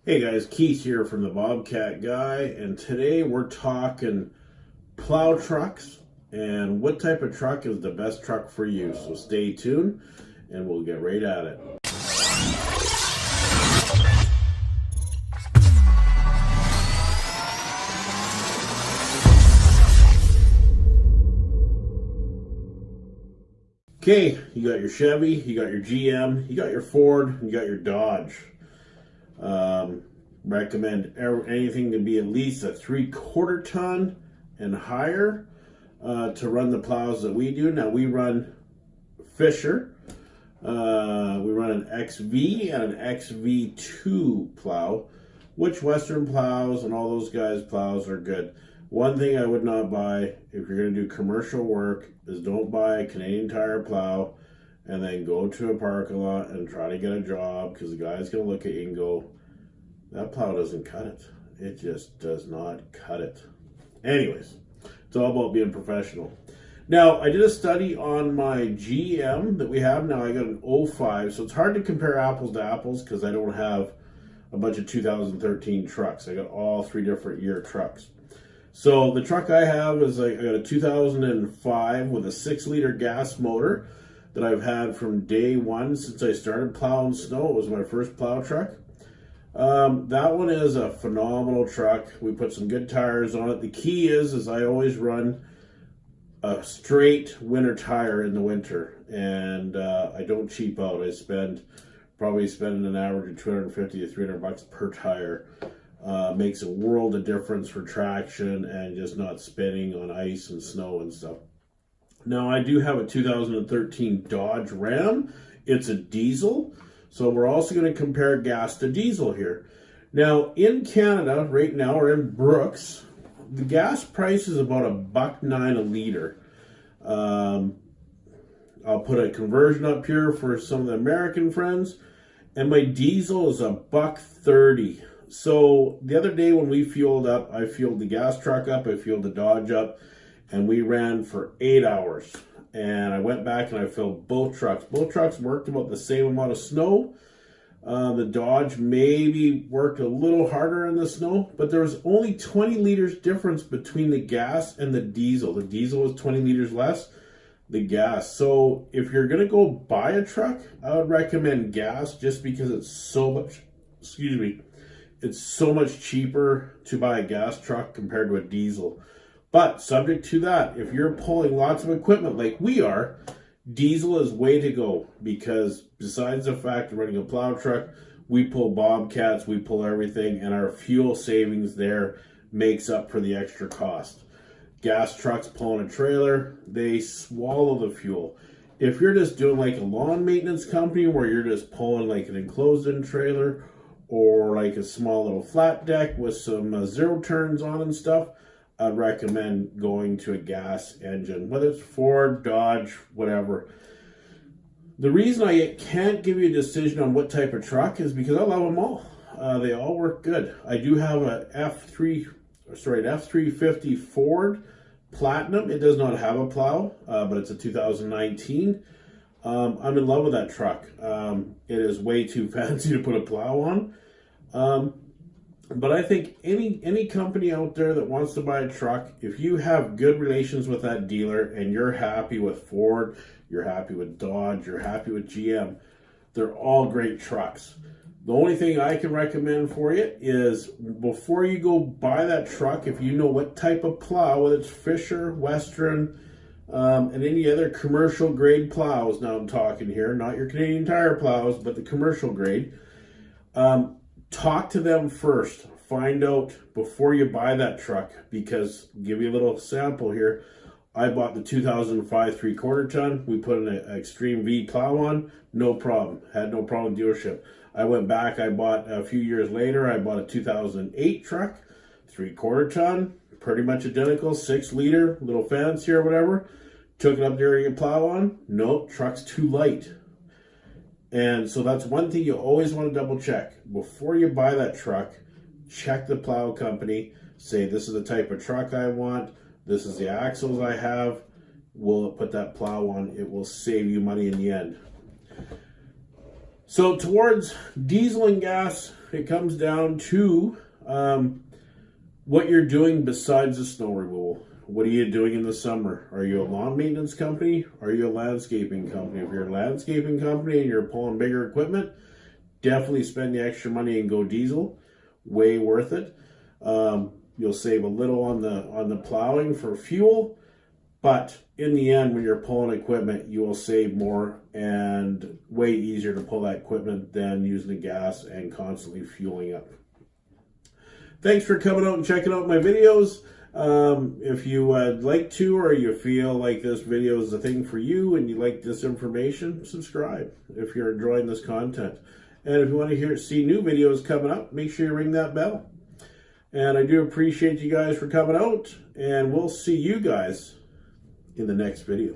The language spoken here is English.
Hey guys, Keith here from the Bobcat Guy, and today we're talking plow trucks and what type of truck is the best truck for you. So stay tuned and we'll get right at it. Okay, you got your Chevy, you got your GM, you got your Ford, you got your Dodge. Recommend anything to be at least a 3/4 ton and higher to run the plows that we do. Now we run Fisher. We run an XV and an XV2 plow, which Western plows and all those guys' plows are good. One thing I would not buy if you're going to do commercial work is don't buy a Canadian Tire plow and then go to a parking lot and try to get a job, because the guy's going to look at you and go, that plow doesn't cut it. It just does not cut it. Anyways, it's all about being professional. Now, I did a study on my GM that we have now. I got an 05, so it's hard to compare apples to apples because I don't have a bunch of 2013 trucks. I got all 3 different year trucks. So the truck I have is I got a 2005 with a 6-liter gas motor that I've had from day one since I started plowing snow. It was my first plow truck. That one is a phenomenal truck. We put some good tires on it. The key is I always run a straight winter tire in the winter, and I don't cheap out. I probably spend an average of $250 to $300 per tire. Makes a world of difference for traction and just not spinning on ice and snow and stuff. Now I do have a 2013 Dodge Ram. It's a diesel. So we're also going to compare gas to diesel here. Now in Canada right now, or in Brooks, the gas price is about $1.09 a liter. I'll put a conversion up here for some of the American friends, and my diesel is $1.30. So the other day when we fueled up, I fueled the gas truck up, I fueled the Dodge up, and we ran for 8 hours. And I went back and I filled both trucks. Both trucks worked about the same amount of snow. The Dodge maybe worked a little harder in the snow, but there was only 20 liters difference between the gas and the diesel. The diesel was 20 liters less, the gas. So if you're going to go buy a truck, I would recommend gas just because it's so much, it's so much cheaper to buy a gas truck compared to a diesel. But subject to that, if you're pulling lots of equipment like we are, diesel is way to go, because besides the fact of running a plow truck, we pull Bobcats, we pull everything, and our fuel savings there makes up for the extra cost. Gas trucks pulling a trailer, they swallow the fuel. If you're just doing like a lawn maintenance company where you're just pulling like an enclosed-in trailer or like a small little flat deck with some zero turns on and stuff, I'd recommend going to a gas engine, whether it's Ford, Dodge, whatever. The reason I can't give you a decision on what type of truck is because I love them all. They all work good. I do have a F350 Ford Platinum. It does not have a plow, but it's a 2019. I'm in love with that truck. It is way too fancy to put a plow on. But I think any company out there that wants to buy a truck, if you have good relations with that dealer and you're happy with Ford, you're happy with Dodge, you're happy with GM, they're all great trucks. The only thing I can recommend for you is before you go buy that truck, if you know what type of plow, whether it's Fisher, Western, and any other commercial grade plows, now I'm talking here, not your Canadian Tire plows, but the commercial grade, talk to them first. Find out before you buy that truck, because give you a little sample here. I bought the 2005 3/4 ton. We put an Extreme V plow on, no problem. Had no problem with dealership. I went back, I bought a few years later, I bought a 2008 truck, 3/4 ton, pretty much identical, 6-liter, little fancy or whatever. Took it up there to get plow on. Nope, truck's too light. And so that's one thing you always want to double check. Before you buy that truck, check the plow company. Say, this is the type of truck I want. This is the axles I have. Will it put that plow on? It will save you money in the end. So towards diesel and gas, it comes down to what you're doing besides the snow removal. What are you doing in the summer? Are you a lawn maintenance company? Are you a landscaping company? If you're a landscaping company and you're pulling bigger equipment, definitely spend the extra money and go diesel. Way worth it. You'll save a little on the plowing for fuel, but in the end, when you're pulling equipment, you will save more and way easier to pull that equipment than using the gas and constantly fueling up. Thanks for coming out and checking out my videos. If you would like to, or you feel like this video is the thing for you and you like this information, subscribe if you're enjoying this content. And if you want to see new videos coming up, make sure you ring that bell. And I do appreciate you guys for coming out, and we'll see you guys in the next video.